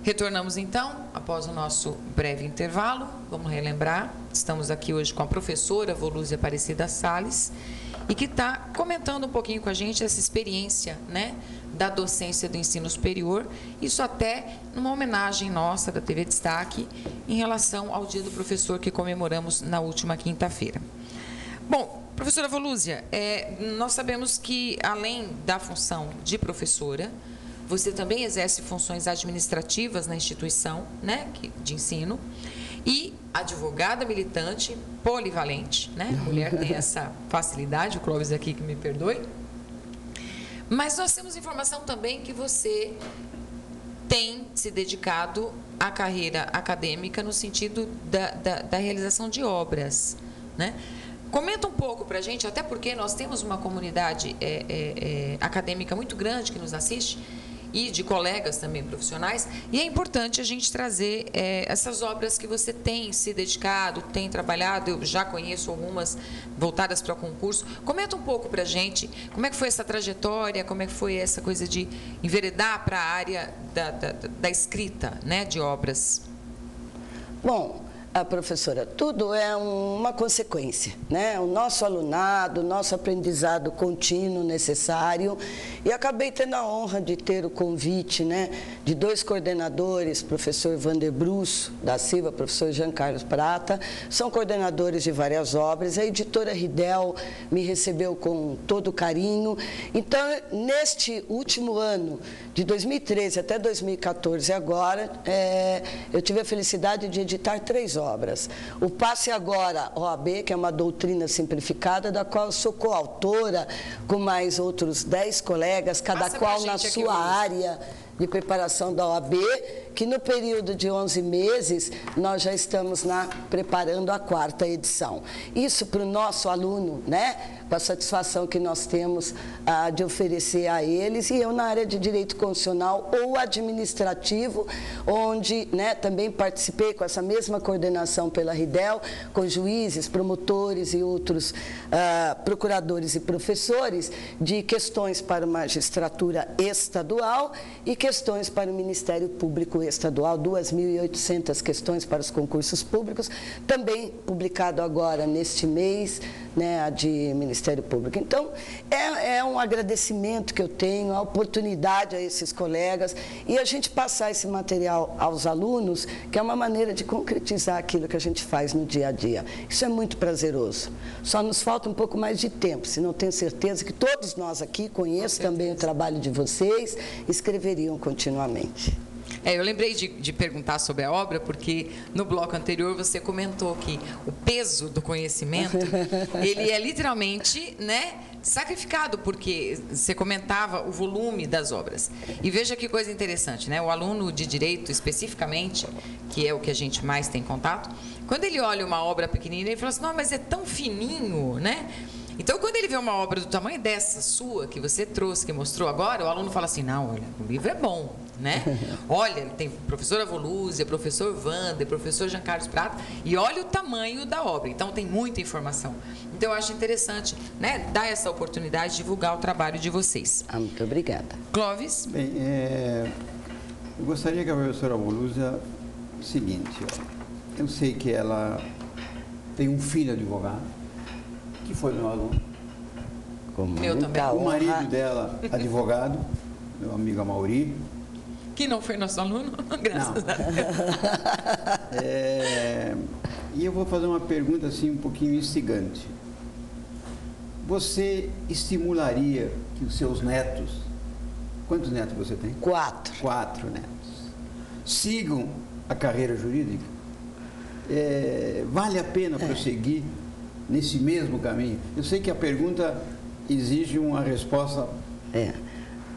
Retornamos então, após o nosso breve intervalo. Vamos relembrar, estamos aqui hoje com a professora Volúzia Aparecida Salles, e que está comentando um pouquinho com a gente essa experiência, né, da docência do ensino superior, isso até numa homenagem nossa da TV Destaque em relação ao Dia do Professor que comemoramos na última quinta-feira. Bom, professora Volúzia, nós sabemos que além da função de professora, você também exerce funções administrativas na instituição, né, de ensino, e advogada militante, polivalente, né? Mulher tem essa facilidade, o Clóvis aqui que me perdoe. Mas nós temos informação também que você tem se dedicado à carreira acadêmica no sentido da realização de obras, né? Comenta um pouco para a gente, até porque nós temos uma comunidade acadêmica muito grande que nos assiste, e de colegas também profissionais, e é importante a gente trazer essas obras que você tem se dedicado, tem trabalhado. Eu já conheço algumas voltadas para o concurso. Comenta um pouco para a gente como é que foi essa trajetória, como é que foi essa coisa de enveredar para a área da escrita, né, de obras. Bom, professora, tudo é uma consequência, né? O nosso alunado, o nosso aprendizado contínuo necessário, e acabei tendo a honra de ter o convite, né, de dois coordenadores, professor Vander Brusso da Silva, professor Jean Carlos Prata, são coordenadores de várias obras. A editora Ridel me recebeu com todo carinho. Então, neste último ano, de 2013 até 2014 agora, eu tive a felicidade de editar 3 obras. O Passe Agora, OAB, que é uma doutrina simplificada, da qual eu sou coautora com mais outros 10 colegas, cada qual na sua área de preparação da OAB, que no período de 11 meses nós já estamos preparando a 4ª edição. Isso para o nosso aluno, né? Com a satisfação que nós temos de oferecer a eles, e eu na área de direito constitucional ou administrativo, onde, né, também participei com essa mesma coordenação pela Ridel, com juízes, promotores e outros procuradores e professores, de questões para a magistratura estadual e questões para o Ministério Público Estadual, 2.800 questões para os concursos públicos, também publicado agora neste mês, né, a de Ministério Público. Então, é um agradecimento que eu tenho, a oportunidade a esses colegas, e a gente passar esse material aos alunos, que é uma maneira de concretizar aquilo que a gente faz no dia a dia. Isso é muito prazeroso. Só nos falta um pouco mais de tempo, senão tenho certeza que todos nós aqui, conheço também o trabalho de vocês, escreveriam continuamente. Eu lembrei de perguntar sobre a obra, porque no bloco anterior você comentou que o peso do conhecimento, ele é literalmente, né, sacrificado, porque você comentava o volume das obras. E veja que coisa interessante, né? O aluno de direito, especificamente, que é o que a gente mais tem contato, quando ele olha uma obra pequenina, ele fala assim, não, mas é tão fininho, né? Então, quando ele vê uma obra do tamanho dessa sua, que você trouxe, que mostrou agora, o aluno fala assim, não, olha, o livro é bom, né? Olha, tem professora Volúzia, professor Vander, professor Jean Carlos Prata, e olha o tamanho da obra. Então, tem muita informação. Então, eu acho interessante, né, dar essa oportunidade de divulgar o trabalho de vocês. Muito obrigada. Clóvis? Bem, eu gostaria que a professora Volúzia, o seguinte, eu sei que ela tem um filho advogado, que foi meu aluno. Meu também. O marido dela, advogado, meu amigo Amauri. Que não foi nosso aluno, graças a Deus. E eu vou fazer uma pergunta assim um pouquinho instigante. Você estimularia que os seus netos, quantos netos você tem? 4. 4 netos. Sigam a carreira jurídica? Vale a pena prosseguir nesse mesmo caminho? Eu sei que a pergunta exige uma resposta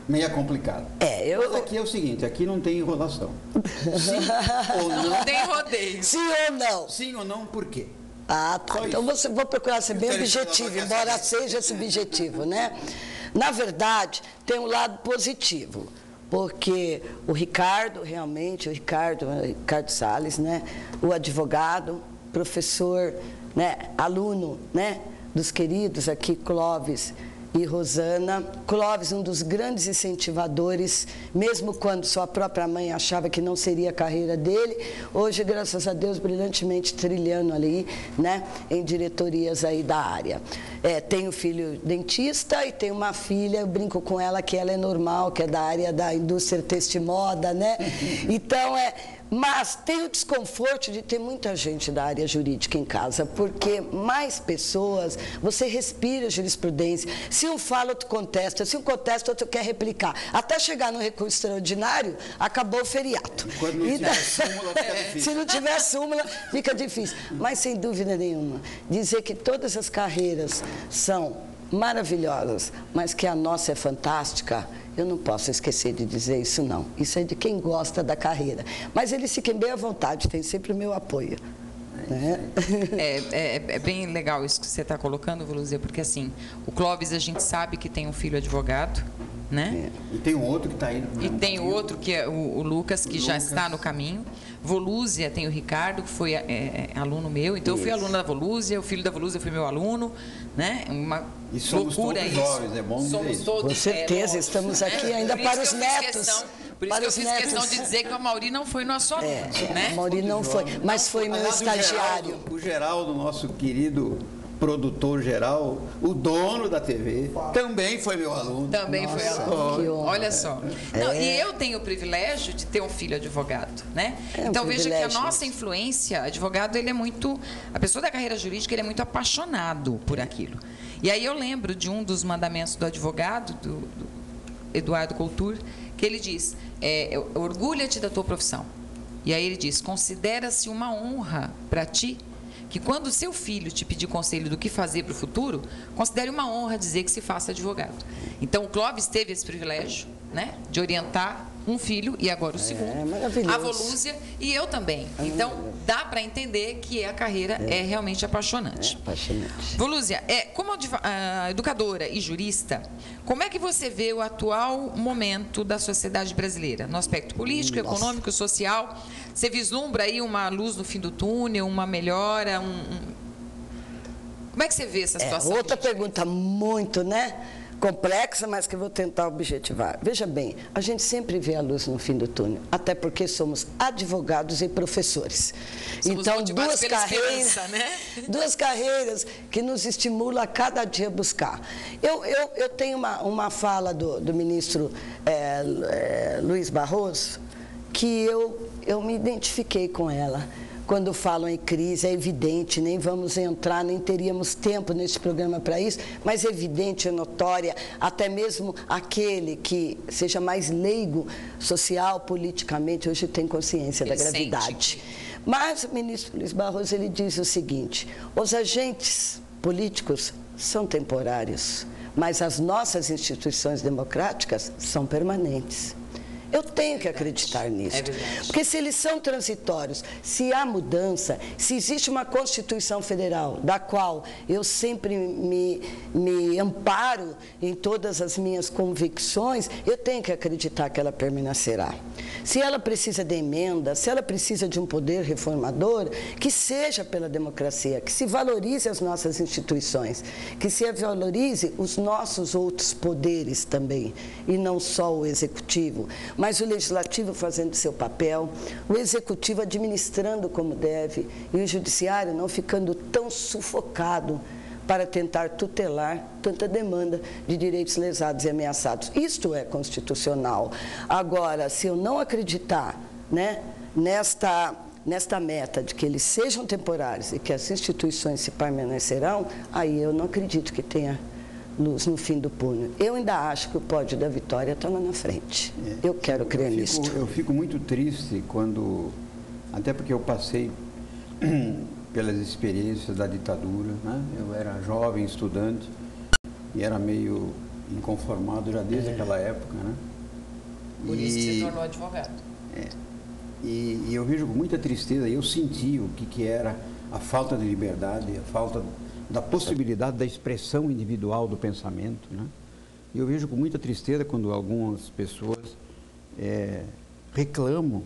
meia complicada. Mas aqui é o seguinte, aqui não tem enrolação. Sim ou não? Não tem rodeio. Sim ou não? Sim ou não, por quê? Ah, tá. Só Então vou procurar ser bem objetivo, embora seja subjetivo, né? Na verdade, tem um lado positivo, porque o Ricardo, realmente, o Ricardo Salles, né? O advogado, professor, né? Aluno, né? Dos queridos aqui, Clóvis e Rosana. Clóvis, um dos grandes incentivadores, mesmo quando sua própria mãe achava que não seria a carreira dele, hoje, graças a Deus, brilhantemente trilhando ali, né, em diretorias aí da área. Tenho filho dentista e tenho uma filha, eu brinco com ela que ela é normal, que é da área da indústria têxtil e moda, né? Então, mas tem o desconforto de ter muita gente da área jurídica em casa, porque mais pessoas, você respira jurisprudência. Se um fala, outro contesta. Se um contesta, outro quer replicar. Até chegar no recurso extraordinário, acabou o feriado. Quando não tiver súmula, fica difícil. Se não tiver súmula, fica difícil. Mas, sem dúvida nenhuma, dizer que todas as carreiras são maravilhosas, mas que a nossa é fantástica, eu não posso esquecer de dizer isso, não. Isso é de quem gosta da carreira. Mas eles fiquem bem à vontade, tem sempre o meu apoio. Né? É bem legal isso que você está colocando, Volúzia, porque assim, o Clóvis a gente sabe que tem um filho advogado, né? E tem um outro que está indo. E tem outro que é o Lucas, que já está no caminho. Volúzia tem o Ricardo, que foi aluno meu. Então, eu fui aluna da Volúzia, o filho da Volúzia foi meu aluno, né? Uma e somos loucura todos isso. Jovens, é bom dizer isso. Com certeza, estamos aqui ainda para os netos. Por isso que eu fiz questão de dizer que o Mauri não foi nosso aluno, né? O Mauri não foi, mas foi meu estagiário. O Geraldo, nosso querido produtor geral, o dono da TV, também foi meu aluno. Também foi aluno. Olha só. Não, e eu tenho o privilégio de ter um filho advogado, né? Então veja que a nossa influência, advogado, ele é muito, a pessoa da carreira jurídica, ele é muito apaixonado por aquilo. E aí eu lembro de um dos mandamentos do advogado, do Eduardo Couture, que ele diz, orgulha-te da tua profissão. E aí ele diz, considera-se uma honra para ti que quando seu filho te pedir conselho do que fazer para o futuro, considere uma honra dizer que se faça advogado. Então, o Clóvis teve esse privilégio, né, de orientar um filho, e agora o segundo, a Volúzia, e eu também. Então, dá para entender que a carreira é realmente apaixonante. Apaixonante. Volúzia, como educadora e jurista, como é que você vê o atual momento da sociedade brasileira? No aspecto político, econômico, social, você vislumbra aí uma luz no fim do túnel, uma melhora, Como é que você vê essa situação? Outra pergunta muito, né? Complexa, mas que eu vou tentar objetivar. Veja bem, a gente sempre vê a luz no fim do túnel, até porque somos advogados e professores. Somos então, duas carreiras que nos estimulam a cada dia buscar. Eu tenho uma fala do ministro Luiz Barroso, que eu me identifiquei com ela. Quando falam em crise, é evidente, nem vamos entrar, nem teríamos tempo nesse programa para isso, mas é evidente, é notória, até mesmo aquele que seja mais leigo social, politicamente, hoje tem consciência da gravidade. Mas o ministro Luiz Barroso, ele diz o seguinte, os agentes políticos são temporários, mas as nossas instituições democráticas são permanentes. Eu tenho que acreditar nisso. Porque se eles são transitórios, se há mudança, se existe uma Constituição Federal, da qual eu sempre me amparo em todas as minhas convicções, eu tenho que acreditar que ela permanecerá. Se ela precisa de emenda, se ela precisa de um poder reformador, que seja pela democracia, que se valorize as nossas instituições, que se valorize os nossos outros poderes também, e não só o executivo, mas o legislativo fazendo seu papel, o executivo administrando como deve e o judiciário não ficando tão sufocado para tentar tutelar tanta demanda de direitos lesados e ameaçados. Isto é constitucional. Agora, se eu não acreditar, né, nesta meta de que eles sejam temporários e que as instituições se permanecerão, aí eu não acredito que tenha luz no fim do túnel. Eu ainda acho que o pódio da vitória está lá na frente. Eu quero crer nisso. Eu fico muito triste quando, até porque eu passei pelas experiências da ditadura, né? Eu era jovem, estudante, e era meio inconformado já desde aquela época, né? Por isso que se tornou advogado. E eu vejo com muita tristeza, eu senti o que era a falta de liberdade, a falta da possibilidade da expressão individual do pensamento, né? E eu vejo com muita tristeza quando algumas pessoas reclamam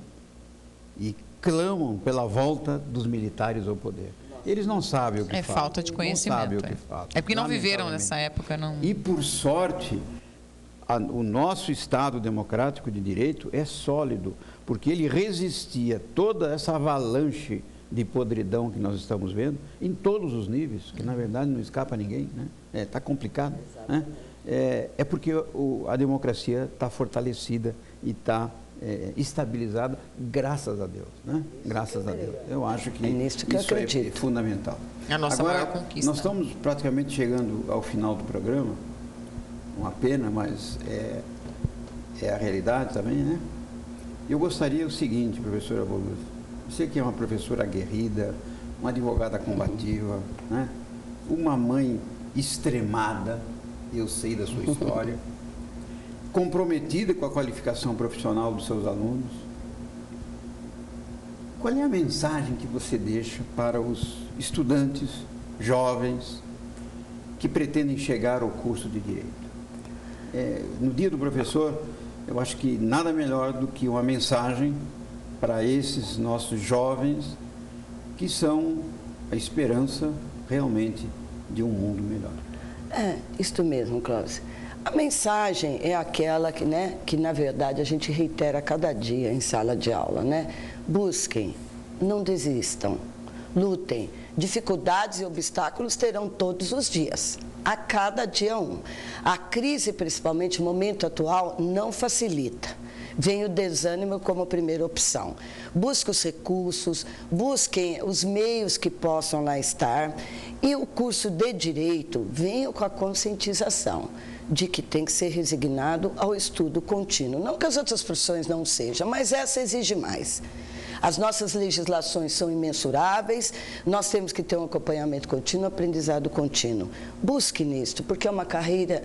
e clamam pela volta dos militares ao poder. eles não sabem o que falam. É falta de conhecimento. Não sabem o que falam. É porque não viveram nessa época. Não... E, por sorte, o nosso Estado democrático de direito é sólido, porque ele resistia toda essa avalanche de podridão que nós estamos vendo, em todos os níveis, que na verdade não escapa a ninguém, né? Está complicado, né? É porque a democracia está fortalecida e está estabilizada, graças a Deus, né? Graças a Deus. Eu acho que isso é fundamental. A nossa maior conquista. Nós estamos praticamente chegando ao final do programa, uma pena, mas é a realidade também, né? Eu gostaria o seguinte, professora Volúzia, você que é uma professora aguerrida, uma advogada combativa, né? Uma mãe extremada, eu sei da sua história, comprometida com a qualificação profissional dos seus alunos. Qual é a mensagem que você deixa para os estudantes jovens que pretendem chegar ao curso de Direito? No Dia do Professor, eu acho que nada melhor do que uma mensagem para esses nossos jovens que são a esperança realmente de um mundo melhor. Isto mesmo, Cláudio. A mensagem é aquela que na verdade, a gente reitera cada dia em sala de aula, né? Busquem, não desistam, lutem. Dificuldades e obstáculos terão todos os dias, a cada dia um. A crise, principalmente no momento atual, não facilita. Vem o desânimo como primeira opção. Busque os recursos, busquem os meios que possam lá estar. E o curso de Direito vem com a conscientização de que tem que ser resignado ao estudo contínuo. Não que as outras profissões não sejam, mas essa exige mais. As nossas legislações são imensuráveis, nós temos que ter um acompanhamento contínuo, aprendizado contínuo. Busque nisto, porque é uma carreira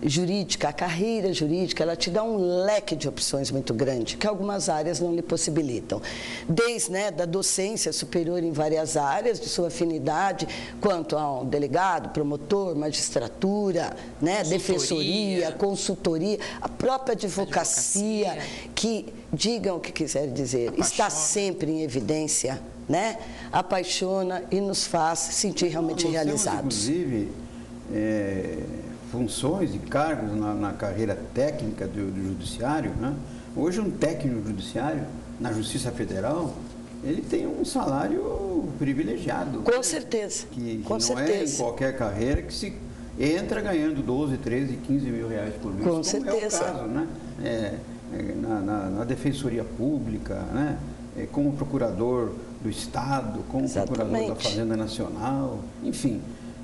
jurídica, a carreira jurídica, ela te dá um leque de opções muito grande, que algumas áreas não lhe possibilitam. Desde da docência superior em várias áreas, de sua afinidade, quanto ao delegado, promotor, magistratura, defensoria, consultoria, a própria advocacia, que, digam o que quiserem dizer, está sempre em evidência, apaixona e nos faz sentir realmente realizados. Inclusive, funções e cargos na carreira técnica do judiciário, né? Hoje um técnico judiciário na Justiça Federal, ele tem um salário privilegiado. Com certeza. Que não é em qualquer carreira que se entra ganhando 12, 13, 15 mil reais por mês. Com certeza. É o caso, né? Na Defensoria Pública, né? Como procurador do Estado, como procurador da Fazenda Nacional, enfim.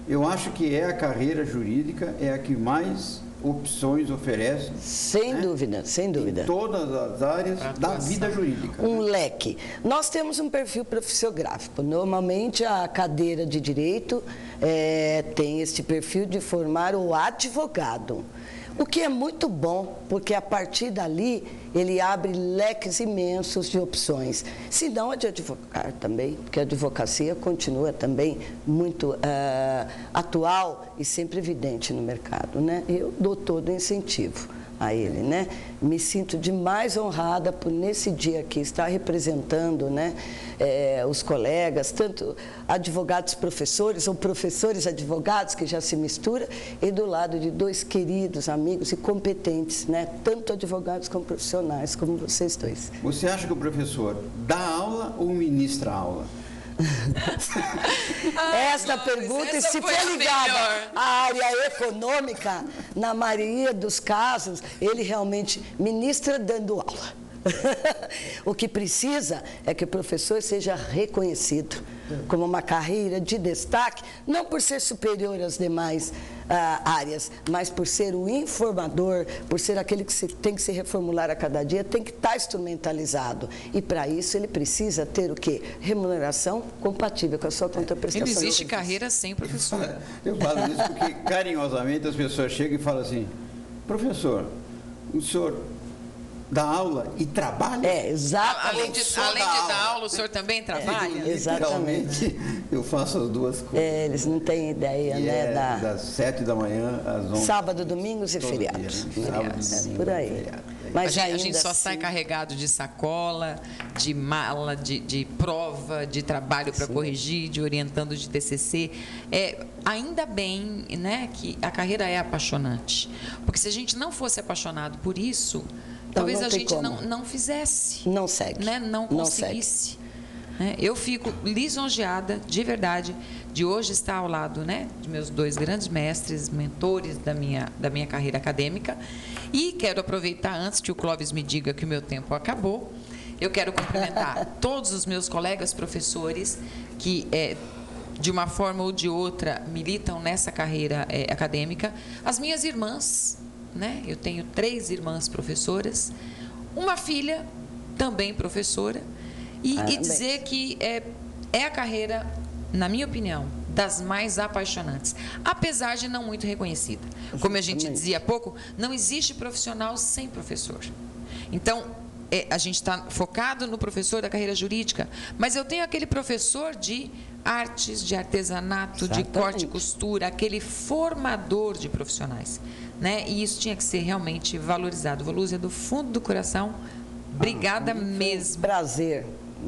Eu acho que a carreira jurídica é a que mais opções oferece. Sem dúvida, sem dúvida. Em todas as áreas da vida jurídica. Um leque. Nós temos um perfil profissiográfico. Normalmente, a cadeira de Direito tem esse perfil de formar o advogado. O que é muito bom, porque a partir dali ele abre leques imensos de opções. Se não, é de advogar também, porque a advocacia continua também muito atual e sempre evidente no mercado, né? Eu dou todo o incentivo a ele, né? Me sinto demais honrada por nesse dia aqui estar representando, os colegas, tanto advogados professores ou professores advogados, que já se mistura, e do lado de dois queridos amigos e competentes, tanto advogados como profissionais, como vocês dois. Você acha que o professor dá aula ou ministra aula? Esta pergunta, e se for ligada à área econômica, na maioria dos casos, ele realmente ministra dando aula. O que precisa é que o professor seja reconhecido como uma carreira de destaque, não por ser superior às demais áreas, mas por ser o informador, por ser aquele que tem que se reformular a cada dia, tem que estar instrumentalizado. E para isso ele precisa ter o quê? Remuneração compatível com a sua contraprestação. Não existe carreira sem professor. Eu falo isso porque carinhosamente as pessoas chegam e falam assim: professor, o senhor dá aula e trabalha? Exatamente. Além de dar aula, o senhor também trabalha? Exatamente. Eu faço as duas coisas. Eles não têm ideia, das 7 da manhã às 11. Sábado, domingos e feriados. Sábado, domingo, por aí. Feriado. Mas a gente só assim, sai carregado de sacola, de mala, de prova, de trabalho para corrigir, de orientando de TCC. Ainda bem, né, que a carreira é apaixonante. Porque se a gente não fosse apaixonado por isso, talvez a gente não fizesse. Não segue. Né, não conseguisse. Eu fico lisonjeada, de verdade, de hoje estar ao lado, né, de meus 2 grandes mestres, mentores da minha carreira acadêmica. E quero aproveitar, antes que o Clóvis me diga que o meu tempo acabou, eu quero cumprimentar todos os meus colegas professores que, de uma forma ou de outra, militam nessa carreira acadêmica. As minhas irmãs, né, eu tenho 3 irmãs professoras, uma filha também professora. E dizer que é a carreira, na minha opinião, das mais apaixonantes, apesar de não muito reconhecida. Como a gente dizia há pouco, não existe profissional sem professor. Então, a gente está focado no professor da carreira jurídica, mas eu tenho aquele professor de artes, de artesanato, de corte e costura, aquele formador de profissionais, né? E isso tinha que ser realmente valorizado. Volúzia, do fundo do coração, obrigada mesmo. Prazer.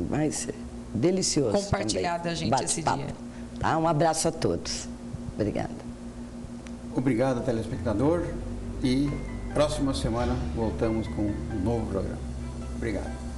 Mas delicioso compartilhar da gente esse dia. Tá? Um abraço a todos. Obrigada. Obrigado, telespectador. E próxima semana voltamos com um novo programa. Obrigado.